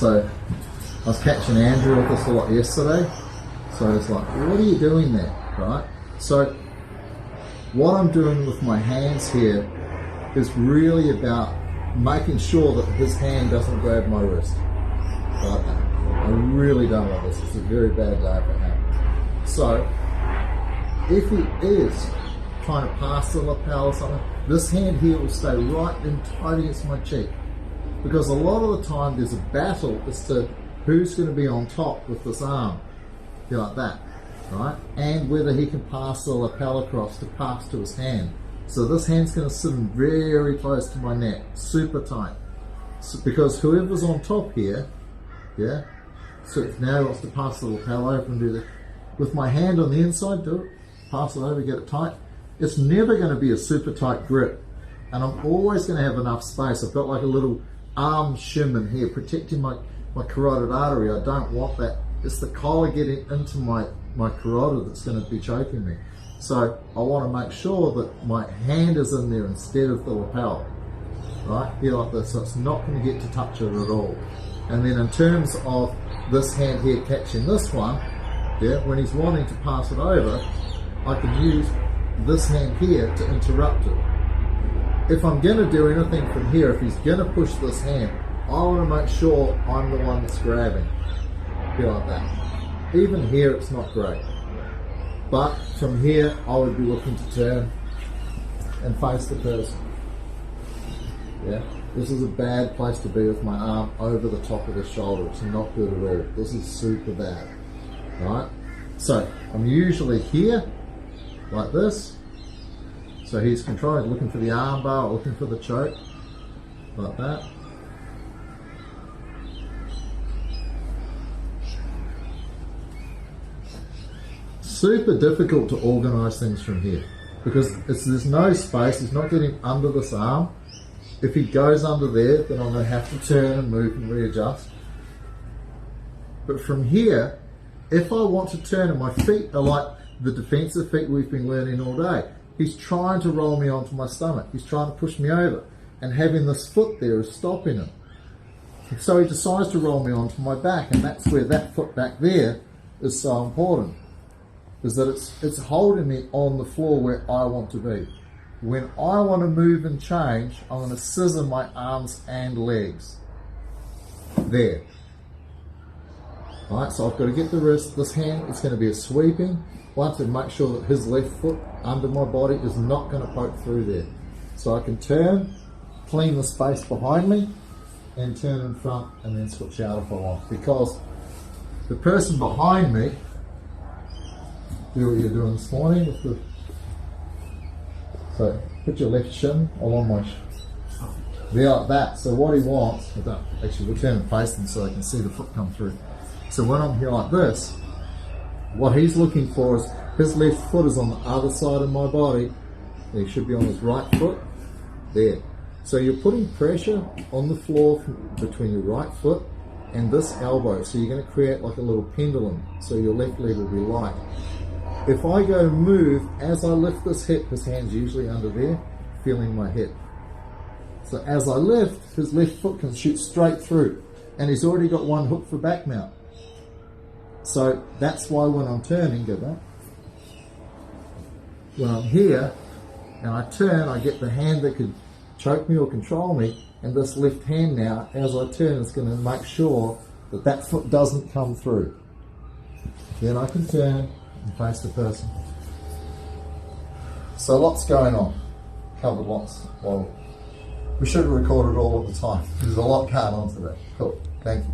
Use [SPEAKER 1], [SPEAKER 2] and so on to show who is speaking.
[SPEAKER 1] So I was catching Andrew with this a lot yesterday. So I was like, what are you doing there, right? So what I'm doing with my hands here is really about making sure that his hand doesn't grab my wrist. Like that. I really don't want this. It's a very bad day for him. So if he is trying to pass the lapel or something, this hand here will stay right in tight against my cheek. Because a lot of the time there's a battle as to who's going to be on top with this arm. Like that, right? And whether he can pass the lapel across to pass to his hand. So this hand's going to sit in very close to my neck, super tight. So, because whoever's on top here, yeah, so if now he wants to pass the lapel over and do that, with my hand on the inside, do it, pass it over, get it tight. It's never going to be a super tight grip. And I'm always going to have enough space. I've got like a little arm shim in here, protecting my carotid artery. I don't want that. It's the collar getting into my carotid that's going to be choking me. So I want to make sure that my hand is in there instead of the lapel, right? Here like this, so it's not going to get to touch it at all. And then in terms of this hand here catching this one, yeah, when he's wanting to pass it over, I can use this hand here to interrupt it. If I'm going to do anything from here, if he's going to push this hand, I want to make sure I'm the one that's grabbing. Like that. Even here it's not great, but from here I would be looking to turn and face the person. Yeah, this is a bad place to be with my arm over the top of the shoulder. It's not good at all. This is super bad, right? So I'm usually here like this, so he's controlling, looking for the arm bar, looking for the choke, like that. Super difficult to organise things from here because there's no space. He's not getting under this arm. If he goes under there, then I'm going to have to turn and move and readjust. But from here, if I want to turn, and my feet are like the defensive feet we've been learning all day, he's trying to roll me onto my stomach. He's trying to push me over, and having this foot there is stopping him. So he decides to roll me onto my back, and that's where that foot back there is so important. Is that it's holding me on the floor where I want to be. When I want to move and change, I'm going to scissor my arms and legs. There. Alright, so I've got to get the wrist. This hand is going to be a sweeping. Once I make sure that his left foot under my body is not going to poke through there. So I can turn, clean the space behind me, and turn in front and then switch out if I want. Because the person behind me, do what you're doing this morning with the, so put your left shin along my there like that. So what he wants, we'll turn and face them so they can see the foot come through. So when I'm here like this, what he's looking for is his left foot is on the other side of my body. He should be on his right foot there. So you're putting pressure on the floor between your right foot and this elbow. So you're going to create like a little pendulum. So your left leg will be light. If I go to move, as I lift this hip, his hand's usually under there, feeling my hip. So as I lift, his left foot can shoot straight through. And he's already got one hook for back mount. So that's why when I'm turning, go back. When I'm here, and I turn, I get the hand that could choke me or control me, and this left hand now, as I turn, is going to make sure that that foot doesn't come through. Then I can turn and face the person. So lots going on. Covered lots. Well, we should have recorded all of the time. There's a lot going on today. Cool. Thank you.